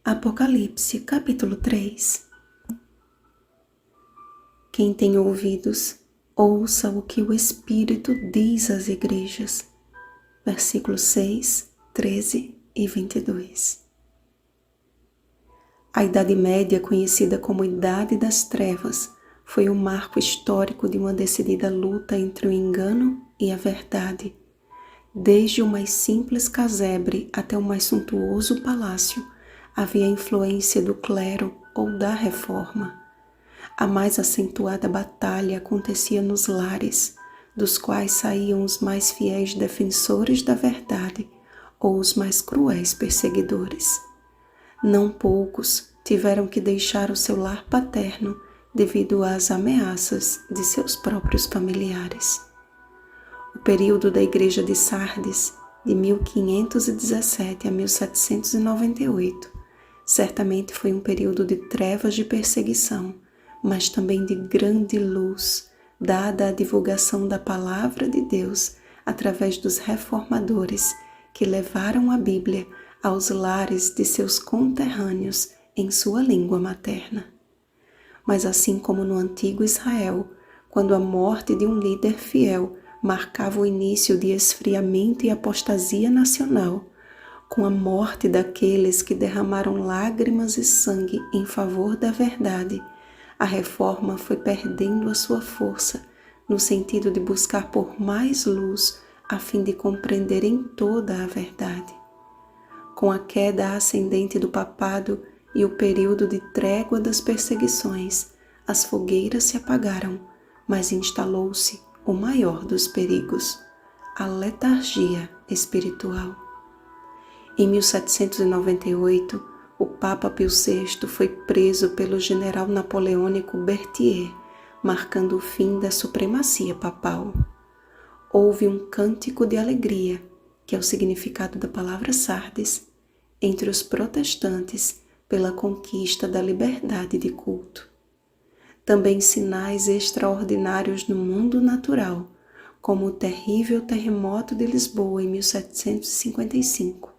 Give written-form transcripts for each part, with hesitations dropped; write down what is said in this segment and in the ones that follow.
Apocalipse, capítulo 3. Quem tem ouvidos, ouça o que o Espírito diz às igrejas. Versículos 6, 13 e 22. A Idade Média, conhecida como Idade das Trevas, foi um marco histórico de uma decidida luta entre o engano e a verdade. Desde o mais simples casebre até o mais suntuoso palácio, havia influência do clero ou da reforma. A mais acentuada batalha acontecia nos lares, dos quais saíam os mais fiéis defensores da verdade ou os mais cruéis perseguidores. Não poucos tiveram que deixar o seu lar paterno devido às ameaças de seus próprios familiares. O período da Igreja de Sardes, de 1517 a 1798, certamente foi um período de trevas de perseguição, mas também de grande luz, dada à divulgação da Palavra de Deus através dos reformadores que levaram a Bíblia aos lares de seus conterrâneos em sua língua materna. Mas assim como no antigo Israel, quando a morte de um líder fiel marcava o início de esfriamento e apostasia nacional, com a morte daqueles que derramaram lágrimas e sangue em favor da verdade, a reforma foi perdendo a sua força no sentido de buscar por mais luz a fim de compreender em toda a verdade. Com a queda ascendente do papado e o período de trégua das perseguições, as fogueiras se apagaram, mas instalou-se o maior dos perigos, a letargia espiritual. Em 1798, o Papa Pio VI foi preso pelo general napoleônico Berthier, marcando o fim da supremacia papal. Houve um cântico de alegria, que é o significado da palavra Sardes, entre os protestantes pela conquista da liberdade de culto. Também sinais extraordinários no mundo natural, como o terrível terremoto de Lisboa em 1755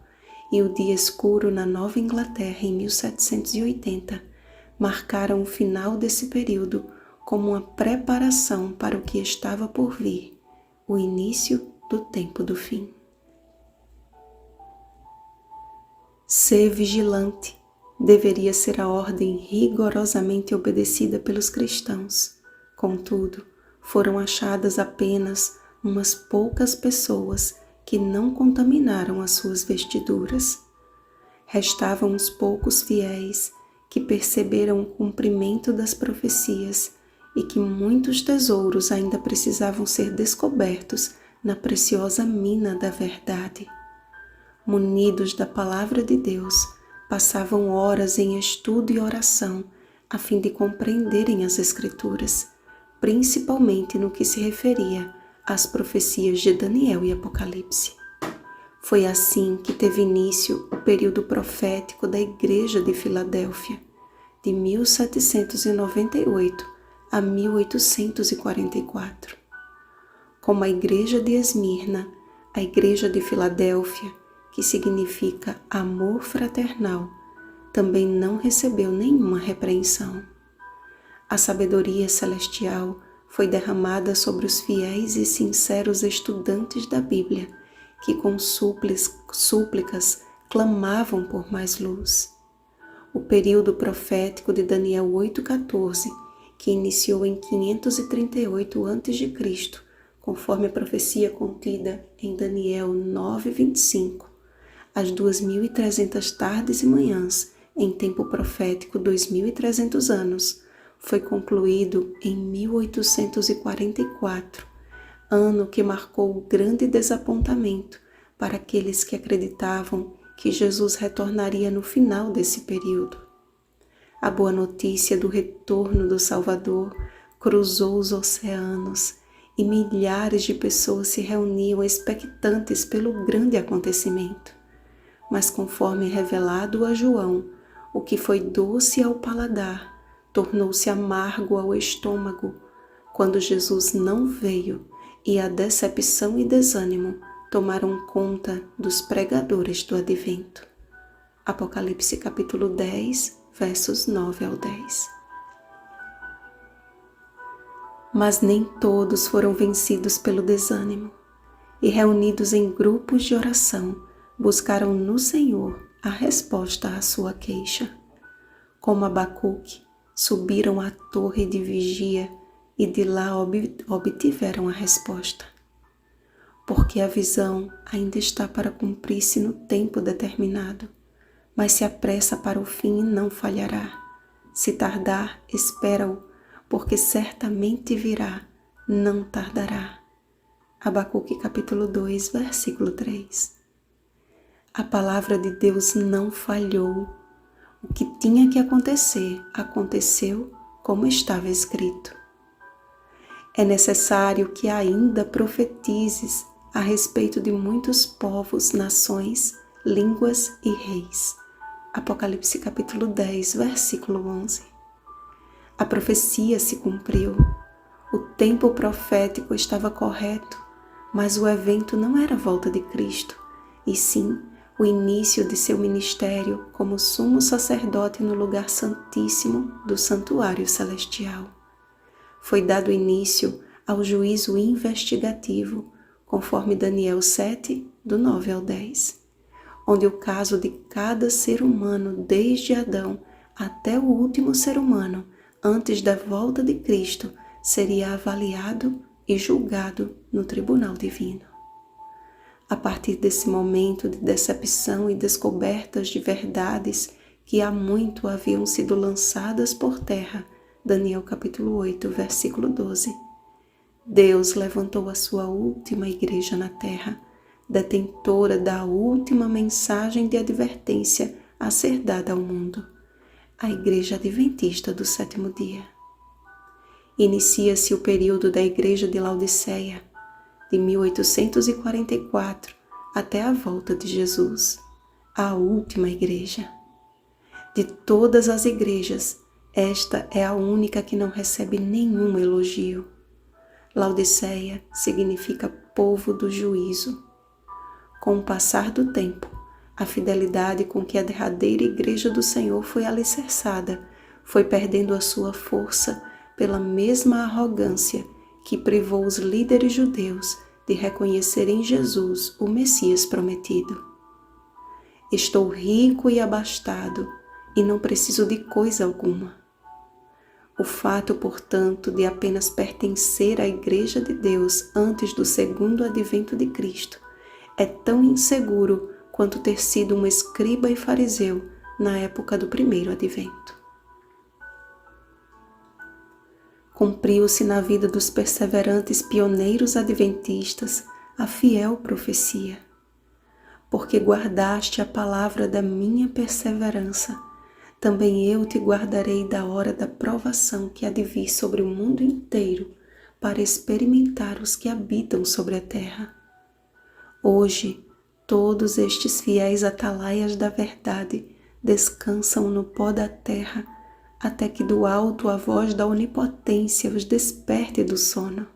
e o dia escuro na Nova Inglaterra em 1780, marcaram o final desse período como uma preparação para o que estava por vir, o início do tempo do fim. Ser vigilante deveria ser a ordem rigorosamente obedecida pelos cristãos. Contudo, foram achadas apenas umas poucas pessoas que não contaminaram as suas vestiduras. Restavam uns poucos fiéis que perceberam o cumprimento das profecias e que muitos tesouros ainda precisavam ser descobertos na preciosa mina da verdade. Munidos da palavra de Deus, passavam horas em estudo e oração a fim de compreenderem as Escrituras, principalmente no que se referia às profecias de Daniel e Apocalipse. Foi assim que teve início o período profético da Igreja de Filadélfia, de 1798 a 1844. Como a Igreja de Esmirna, a Igreja de Filadélfia, que significa amor fraternal, também não recebeu nenhuma repreensão. A sabedoria celestial foi derramada sobre os fiéis e sinceros estudantes da Bíblia, que com súplicas clamavam por mais luz. O período profético de Daniel 8,14, que iniciou em 538 a.C., conforme a profecia contida em Daniel 9,25, às 2.300 tardes e manhãs, em tempo profético 2.300 anos, foi concluído em 1844, ano que marcou o grande desapontamento para aqueles que acreditavam que Jesus retornaria no final desse período. A boa notícia do retorno do Salvador cruzou os oceanos e milhares de pessoas se reuniam expectantes pelo grande acontecimento. Mas conforme revelado a João, o que foi doce ao paladar tornou-se amargo ao estômago, quando Jesus não veio e a decepção e desânimo tomaram conta dos pregadores do advento. Apocalipse capítulo 10, versos 9 ao 10. Mas nem todos foram vencidos pelo desânimo, e reunidos em grupos de oração, buscaram no Senhor a resposta à sua queixa. Como Abacuque, subiram à torre de vigia e de lá obtiveram a resposta. Porque a visão ainda está para cumprir-se no tempo determinado, mas se apressa para o fim e não falhará. Se tardar, espera-o, porque certamente virá, não tardará. Abacuque capítulo 2, versículo 3. A palavra de Deus não falhou. O que tinha que acontecer, aconteceu como estava escrito. É necessário que ainda profetizes a respeito de muitos povos, nações, línguas e reis. Apocalipse capítulo 10, versículo 11. A profecia se cumpriu. O tempo profético estava correto, mas o evento não era a volta de Cristo, e sim o início de seu ministério como sumo sacerdote no lugar santíssimo do santuário celestial. Foi dado início ao juízo investigativo, conforme Daniel 7, do 9 ao 10, onde o caso de cada ser humano desde Adão até o último ser humano, antes da volta de Cristo, seria avaliado e julgado no tribunal divino. A partir desse momento de decepção e descobertas de verdades que há muito haviam sido lançadas por terra, Daniel capítulo 8, versículo 12, Deus levantou a sua última igreja na terra, detentora da última mensagem de advertência a ser dada ao mundo, a Igreja Adventista do Sétimo Dia. Inicia-se o período da Igreja de Laodiceia, de 1844 até a volta de Jesus, a última igreja. De todas as igrejas, esta é a única que não recebe nenhum elogio. Laodiceia significa povo do juízo. Com o passar do tempo, a fidelidade com que a derradeira igreja do Senhor foi alicerçada foi perdendo a sua força pela mesma arrogância que privou os líderes judeus de reconhecer em Jesus o Messias prometido. Estou rico e abastado e não preciso de coisa alguma. O fato, portanto, de apenas pertencer à Igreja de Deus antes do segundo advento de Cristo é tão inseguro quanto ter sido um escriba e fariseu na época do primeiro advento. Cumpriu-se na vida dos perseverantes pioneiros adventistas a fiel profecia. Porque guardaste a palavra da minha perseverança, também eu te guardarei da hora da provação que há de vir sobre o mundo inteiro para experimentar os que habitam sobre a terra. Hoje, todos estes fiéis atalaias da verdade descansam no pó da terra, até que do alto a voz da onipotência os desperte do sono.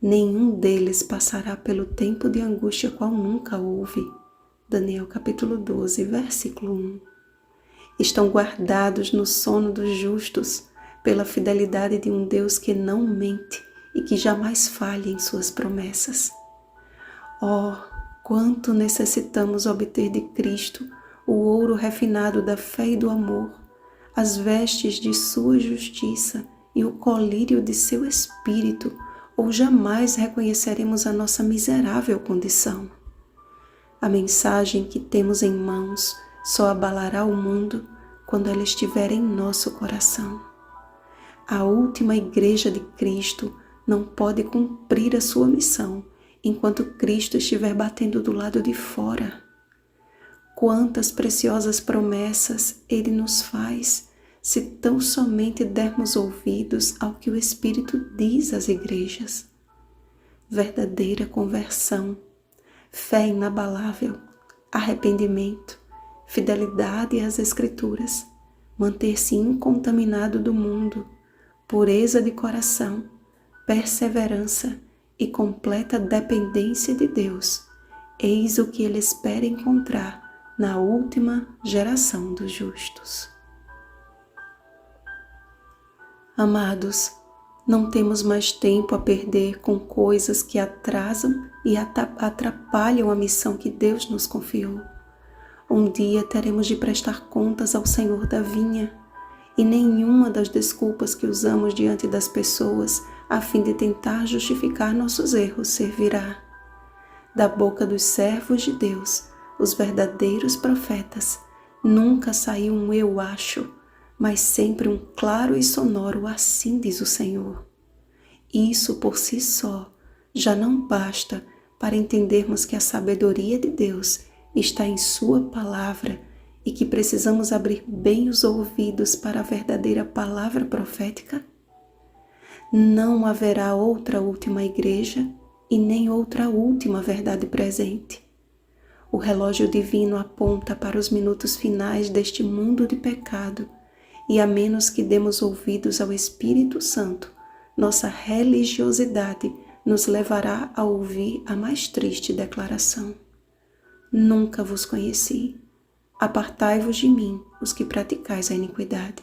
Nenhum deles passará pelo tempo de angústia qual nunca houve. Daniel capítulo 12, versículo 1. Estão guardados no sono dos justos, pela fidelidade de um Deus que não mente e que jamais falha em suas promessas. Oh, quanto necessitamos obter de Cristo o ouro refinado da fé e do amor, as vestes de sua justiça e o colírio de seu espírito, ou jamais reconheceremos a nossa miserável condição. A mensagem que temos em mãos só abalará o mundo quando ela estiver em nosso coração. A última igreja de Cristo não pode cumprir a sua missão enquanto Cristo estiver batendo do lado de fora. Quantas preciosas promessas Ele nos faz, se tão somente dermos ouvidos ao que o Espírito diz às igrejas. Verdadeira conversão, fé inabalável, arrependimento, fidelidade às Escrituras, manter-se incontaminado do mundo, pureza de coração, perseverança e completa dependência de Deus, eis o que Ele espera encontrar na última geração dos justos. Amados, não temos mais tempo a perder com coisas que atrasam e atrapalham a missão que Deus nos confiou. Um dia teremos de prestar contas ao Senhor da vinha, e nenhuma das desculpas que usamos diante das pessoas a fim de tentar justificar nossos erros servirá. Da boca dos servos de Deus, os verdadeiros profetas, nunca saiu um eu acho, mas sempre um claro e sonoro assim diz o Senhor. Isso por si só já não basta para entendermos que a sabedoria de Deus está em Sua palavra e que precisamos abrir bem os ouvidos para a verdadeira palavra profética? Não haverá outra última igreja e nem outra última verdade presente. O relógio divino aponta para os minutos finais deste mundo de pecado, e a menos que demos ouvidos ao Espírito Santo, nossa religiosidade nos levará a ouvir a mais triste declaração: nunca vos conheci. Apartai-vos de mim, os que praticais a iniquidade.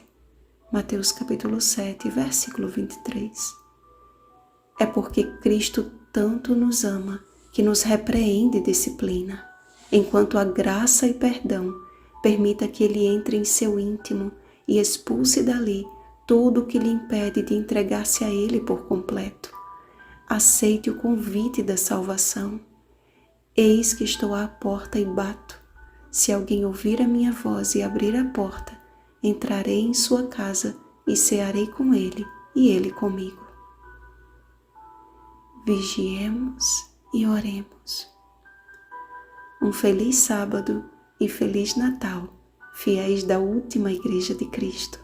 Mateus capítulo 7, versículo 23. É porque Cristo tanto nos ama que nos repreende e disciplina, enquanto a graça e perdão permita que Ele entre em seu íntimo e expulse dali tudo o que lhe impede de entregar-se a Ele por completo. Aceite o convite da salvação. Eis que estou à porta e bato. Se alguém ouvir a minha voz e abrir a porta, entrarei em sua casa e cearei com ele e ele comigo. Vigiemos e oremos. Um feliz sábado e feliz Natal, fiéis da última Igreja de Cristo.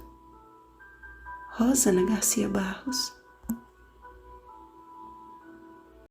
Rosana Garcia Barros.